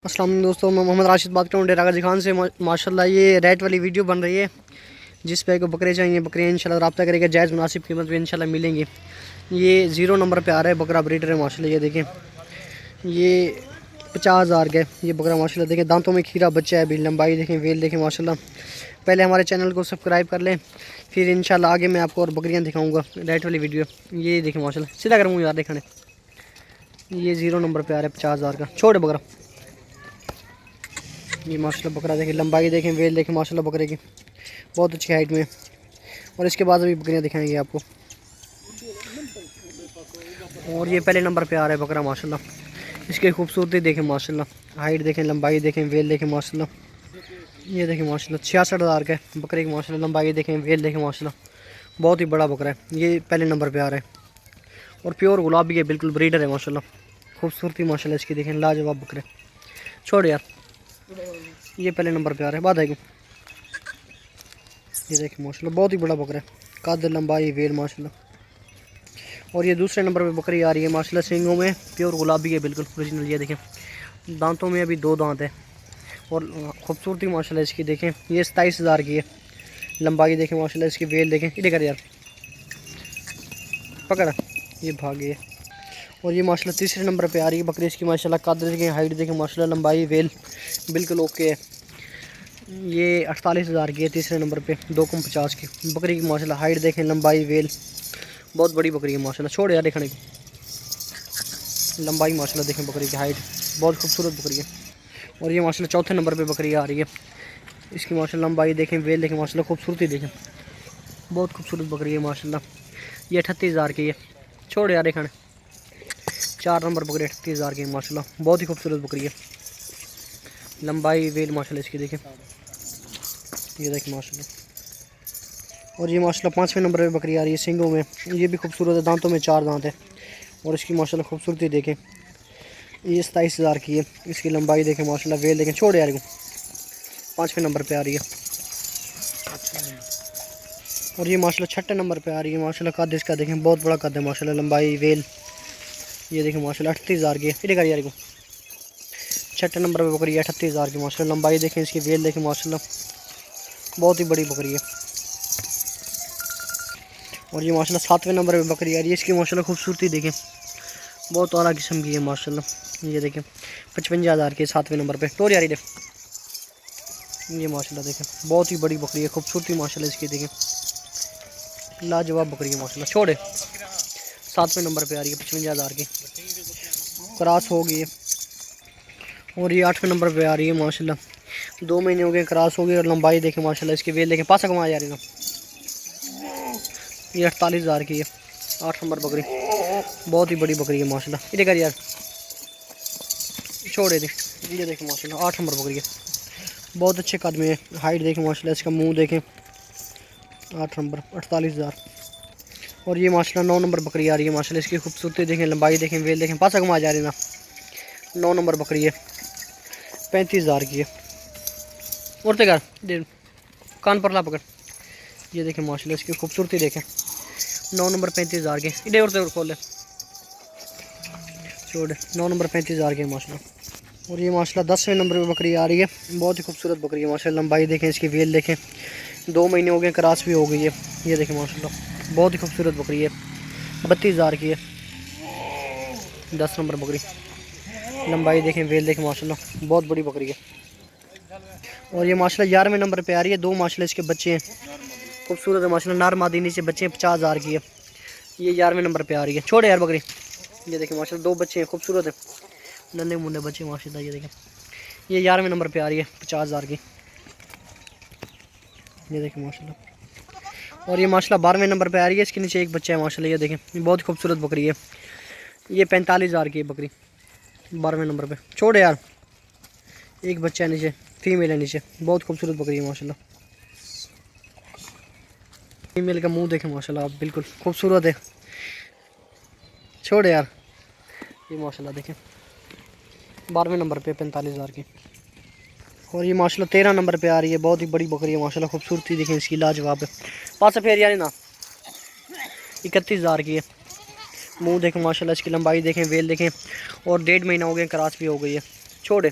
अस्सलाम वालेकुम दोस्तों, मैं मोहम्मद राशिद बात कर रहा हूँ डेरा गाजी खान से। माशाल्लाह ये रेट वाली वीडियो बन रही है। जिस पे को बकरे चाहिए बकरियाँ इंशाल्लाह रब्ता करेगा, जायज़ मुनासिब कीमत पे इंशाल्लाह मिलेंगी। ये 0 नंबर पे आ रहा है बकरा, ब्रीडर है माशाल्लाह। ये देखें, ये 50,000 का ये बकरा माशाल्लाह। देखें दांतों में खीरा बच्चा है, अभी लंबाई देखें, वेल देखें माशाल्लाह। पहले हमारे चैनल को सब्सक्राइब कर लें, फिर इंशाल्लाह आगे मैं आपको और बकरियाँ दिखाऊँगा। रेट वाली वीडियो ये देखें माशाल्लाह, सीधा करूँगा यार देखने। ये 0 नंबर पर आ रहा है 50,000 का, छोटे बकरा। ये माशाल्लाह बकरा देखें, लंबाई देखें, वेल देखें माशाल्लाह बकरे की, बहुत अच्छी हाइट में। और इसके बाद अभी बकरियाँ दिखाएंगे आपको। और ये पहले नंबर पे आ रहा है बकरा माशाल्लाह। इसकी खूबसूरती देखें माशाल्लाह, हाइट देखें, लंबाई देखें, वेल देखें माशाल्लाह। ये देखें माशाल्लाह 66,000 का है बकरे की माशाल्लाह। लंबाई देखें, वेल देखें माशाल्लाह, बहुत ही बड़ा बकरा है। ये पहले नंबर पर आ रहा है और प्योर गुलाबी है, बिल्कुल ब्रीडर है माशाल्लाह। खूबसूरती माशाल्लाह इसकी देखें, लाजवाब बकरे। छोड़ यार, ये पहले नंबर पे आ रहा है, बाद आएगी। ये देखिए माशाल्लाह बहुत ही बड़ा बकरा है, कद लंबाई वेल माशाल्लाह। और ये दूसरे नंबर पे बकरी आ रही है माशाल्लाह, सींगों में प्योर गुलाबी है, बिल्कुल ओरिजिनल। ये देखें दांतों में अभी 2 दांत है और खूबसूरती माशाल्लाह इसकी देखें। ये 27,000 की है। लंबाई देखें माशाल्लाह इसकी, वेल देखें। इधर कर यार, पकड़ा, ये भाग गई है। और ये माशाल्लाह तीसरे नंबर पे आ रही है बकरी। इसकी माशाल्लाह कद देखें, हाइट देखें माशाल्लाह, लंबाई वेल बिल्कुल ओके है। ये 48,000 की है तीसरे नंबर पे, 2,50 की बकरी की माशाल्लाह। हाइट देखें, लंबाई वेल, बहुत बड़ी बकरी है माशाल्लाह। छोड़ यार देखने की, लंबाई माशाल्लाह देखें बकरी की, हाइट बहुत खूबसूरत बकरी है। और ये माशाल्लाह चौथे नंबर पे बकरी आ रही है। इसकी माशाल्लाह लंबाई देखें, वेल देखें माशाल्लाह, खूबसूरती देखें, बहुत खूबसूरत बकरी है माशाल्लाह। ये 38,000 की है। छोड़ यार देखने, 4 नंबर बकरी 38,000 की माशाल्लाह, बहुत ही खूबसूरत बकरी है। लंबाई वेल माशाल्लाह इसकी देखें, ये देखें माशाल्लाह। और ये माशाल्लाह 5वें नंबर पे बकरी आ रही है सींगों में। ये भी खूबसूरत है, दांतों में 4 दांत है। और इसकी माशाल्लाह खूबसूरती देखें। ये 27,000 की है। इसकी लंबाई देखें माशाल्लाह, वेल देखें। छोड़ यार को, 5वें नंबर पे आ रही है। और ये माशाल्लाह 6ठे नंबर पे आ रही है माशाल्लाह। कद इसका देखें, बहुत बड़ा कद है माशाल्लाह, लंबाई वेल। ये देखें माशाल्लाह 38,000 की है। इधर कर यार को, 6ठे नंबर पे बकरी है 38,000 की माशाल्लाह। लंबाई देखें इसकी, वेल देखें माशाल्लाह, बहुत ही बड़ी बकरी है। और ये माशाल्लाह 7वें नंबर पे बकरी आ रही है। इसकी माशाल्लाह खूबसूरती देखें, बहुत आला किस्म की है माशाल्लाह। ये देखें 55,000 की 7वें नंबर पे। टोर यारी देख, ये माशाल्लाह देखें बहुत ही बड़ी बकरी है। खूबसूरती माशाल्लाह इसकी देखें, लाजवाब बकरी है माशाल्लाह। छोड़े 7वें नंबर पे आ रही है 55,000 की, क्रॉस हो गई है। और ये 8वें नंबर पे आ रही है माशाल्लाह। 2 महीने हो गए, क्रॉस हो गई। और लंबाई देखें माशाल्लाह इसकी, वेल देखें। पासा कमा जा रही ना, ये 48,000 की है 8 नंबर बकरी, बहुत ही बड़ी बकरी है माशाल्लाह। इधर कर यार, छोड़े दे। ये देखें माशाल्लाह 8 नंबर बकरी है, बहुत अच्छे कद में है। हाइट देखें माशाल्लाह, इसका मुंह देखें, 8 नंबर 48,000। और ये माशाल्लाह 9 नंबर बकरी आ रही है माशाल्लाह। इसकी खूबसूरती देखें, लंबाई देखें, वेल देखें। पासा कमा जा रही ना, 9 नंबर बकरी है, 35,000 की है। उड़ते कर, कान पर ला पकड़। ये देखें माशाल्लाह इसकी खूबसूरती देखें, 9 नंबर 35,000 के। इधे उड़ते खोले, छोड़ 9 नंबर 35,000 के माशाल्लाह। और ये माशाल्लाह 10वें नंबर पे बकरी आ रही है, बहुत ही खूबसूरत बकरी है माशाल्लाह। लंबाई देखें इसकी, वेल देखें, 2 महीने हो गए, क्रॉस भी हो गई है। ये देखें माशाल्लाह बहुत ही खूबसूरत बकरी है, 32,000 की है 10 नंबर बकरी। लंबाई देखें, वेल देखें माशाल्लाह, बहुत बड़ी बकरी है। और ये माशाल्लाह 11वें नंबर पे आ रही है। 2 माशाल्लाह इसके बच्चे हैं, खूबसूरत है माशाल्लाह। नार मादी नीचे बच्चे हैं, 50,000 की है। ये 11वें नंबर पे आ रही है। छोड़े यार बकरी, ये देखें माशाल्लाह 2 बच्चे हैं, खूबसूरत है, नन्हे मुन्ने बच्चे माशाल्लाह। ये देखें, ये 11वें नंबर पे आ रही है 50,000 की। ये देखें माशाल्लाह। और ये माशाल्लाह 12वें नंबर पे आ रही है। इसके नीचे एक बच्चा है माशाल्लाह। ये देखें, ये बहुत खूबसूरत बकरी है। ये 45,000 की है बकरी, 12वें नंबर पे। छोड़े यार, एक बच्चा है नीचे, फीमेल है नीचे, बहुत खूबसूरत बकरी है माशाल्लाह। फीमेल का मुंह देखें माशाल्लाह, बिल्कुल खूबसूरत है। छोड़े यार, ये माशाल्लाह देखें 12वें नंबर पे 45,000 की। और ये माशाल्लाह 13 नंबर पे आ रही है, बहुत ही बड़ी बकरी है माशाल्लाह। खूबसूरती देखें इसकी, लाजवाब है। पास फेर यार ना, 31,000 की है। मुंह देखें माशाल्लाह इसकी, लंबाई देखें, वेल देखें। और 1.5 महीना हो गया, क्रॉस भी हो गई है। छोड़े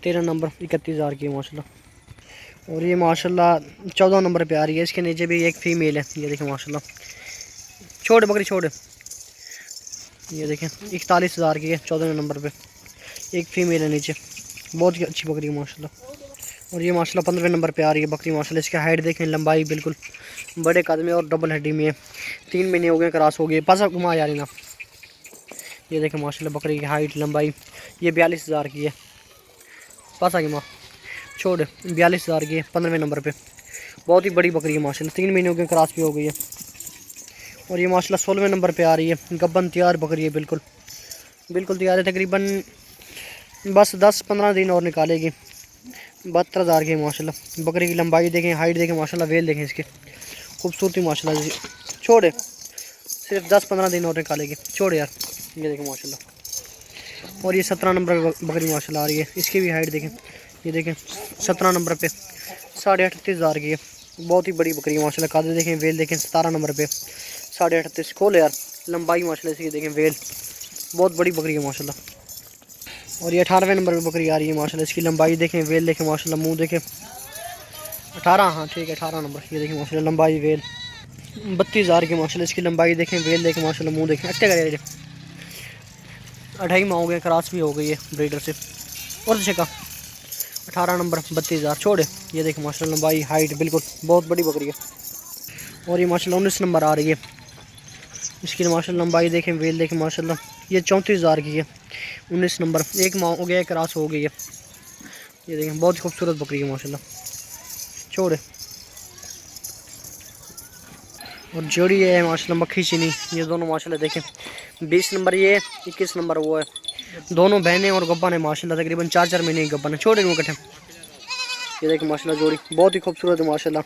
13 नंबर 31,000 की है माशाल्लाह। और ये माशाल्लाह 14 नंबर पे आ रही है। इसके नीचे भी एक फ़ीमेल है, ये देखें माशाल्लाह। छोड़ बकरी छोड़, ये देखें 41,000 की है 14 नंबर पे। एक फ़ीमेल है नीचे, बहुत ही अच्छी बकरी है माशाल्लाह। और ये माशाल्लाह 15वें नंबर पे आ रही है बकरी माशाल्लाह। इसकी हाइट देखें, लंबाई बिल्कुल बड़े कद में और डबल हड्डी में है। 3 महीने हो गए क्रॉस हो गए। पासा घुमा यारी ना, ये देखें माशाल्लाह बकरी की हाइट लंबाई। ये 42,000 की है। पासा घुमा छोड़, 42,000 की है 15वें नंबर पे। बहुत ही बड़ी बकरी है माशाल्लाह। 3 महीने हो गए क्रॉस भी हो गई है। और ये माशाल्लाह 16वें नंबर पे आ रही है। गब्बन तैयार बकरी है, बिल्कुल बिल्कुल तैयार है। तकरीबन बस 10-15 दिन और निकालेगी। 72,000 की माशाल्लाह। बकरी की लंबाई देखें, हाइट देखें माशाल्लाह, वेल देखें इसकी खूबसूरती माशाल्लाह। छोड़, सिर्फ 10-15 दिन और निकालेगी। छोड़ यार, ये देखें माशाल्लाह। और ये 17 नंबर बकरी माशाल्लाह आ रही है। इसकी भी हाइट देखें, ये देखें 17 नंबर पे 38,500 की है। बहुत ही बड़ी बकरी है माशाल्लाह। कादे देखें, वेल देखें 17 नंबर पे 38,500। खोल यार, लंबाई माशाल्लाह इसकी देखें, वेल बहुत बड़ी बकरी है माशाल्लाह। और ये 18वें नंबर पे बकरी आ रही है माशाल्लाह। इसकी लंबाई देखें, वेल देखें माशाल्लाह, मुंह देखें 18, हाँ ठीक है 18 नंबर। ये देखें माशाल्लाह लंबाई वेल 32,000 की माशाल्लाह। इसकी लंबाई देखें, वेल देखें माशाल्लाह, मुंह देखें अच्छे करे। 2.5 माह हो गए, क्रॉस भी हो गई है ब्रीडर से। और अच्छे का 18 नंबर 32,000। छोड़े, ये देखें माशाल्लाह लंबाई हाइट बिल्कुल बहुत बड़ी बकरी है। और ये माशाल्लाह 19 नंबर आ रही है। इसकी माशाल्लाह लंबाई देखें, वेल देखें माशाल्लाह। ये 34,000 की है। 19 नंबर 1 माह हो गया, क्रॉस हो गई है। ये देखें बहुत ही खूबसूरत बकरी है माशाल्लाह। छोड़े, और जोड़ी है माशाल्लाह मक्खी चीनी। ये दोनों माशाल्लाह देखें 20 नंबर ये, 21 नंबर वो है। दोनों बहनें और गब्बन है माशाल्लाह। तकरीबन 4-4 महीने की गब्बन है। छोड़े वो कटे, ये देखें माशाल्लाह जोड़ी बहुत ही खूबसूरत है माशाल्लाह।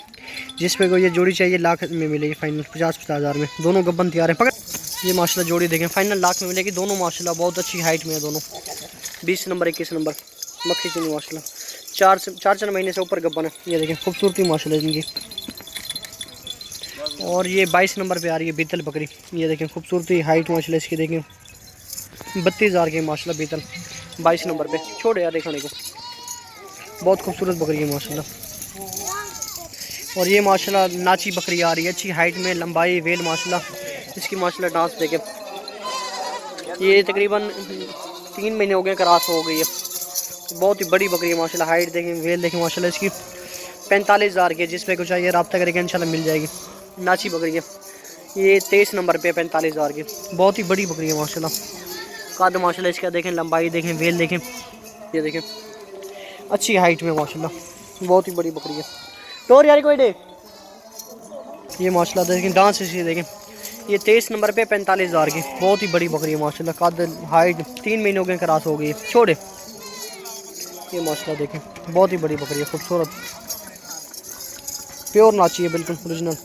जिसमें को ये जोड़ी चाहिए लाख में मिलेगी फाइनल, 50-50,000 में। दोनों गब्बन तैयार है। पकड़, ये माशाल्लाह जोड़ी देखें फाइनल लाख में मिलेगी। दोनों माशाल्लाह बहुत अच्छी हाइट में है दोनों। 20 नंबर 21 नंबर मक्खी चीनी माशाल्लाह। 4 महीने से ऊपर गब्बन है। ये देखें खूबसूरती माशाल्लाह इनकी। और ये 22 नंबर पे आ रही है बीतल बकरी। ये देखें खूबसूरती हाइट माशाल्लाह इसकी देखें 32,000 की माशाल्लाह बीतल 22 नंबर पे। छोड़ यार देखने को, बहुत खूबसूरत बकरी है माशाल्लाह। और ये माशाल्लाह नाची बकरी आ रही है, अच्छी हाइट में, लंबाई वेल माशाल्लाह इसकी माशाल्लाह। डांस देखें, ये तकरीबन 3 महीने हो गए, क्रॉस हो गई है। बहुत ही बड़ी बकरी है माशाल्लाह। हाइट देखें, वेल देखें माशाल्लाह इसकी 45,000 की है। जिसमें कुछ चाहिए रब्ता करेंगे इंशाल्लाह मिल जाएगी। नाची बकरी है। ये 23 नंबर पे 45,000 की। बहुत ही बड़ी बकरी है माशाल्लाह। कद माशाल्लाह इसका देखें, लंबाई देखें, वेल देखें, ये देखें अच्छी हाइट में माशाल्लाह। बहुत ही बड़ी बकरी है। टोर यार कोई डे, ये माशाल्लाह देखें डांस इसी देखें। ये 23 नंबर पे 45,000 की। बहुत ही बड़ी बकरी है माशाल्लाह। कद हाइट 3 महीने हो गए, क्रॉस हो गई है। छोड़े, ये माशाल्लाह देखें बहुत ही बड़ी बकरी है, खूबसूरत प्योर नाची है, बिल्कुल ओरिजिनल।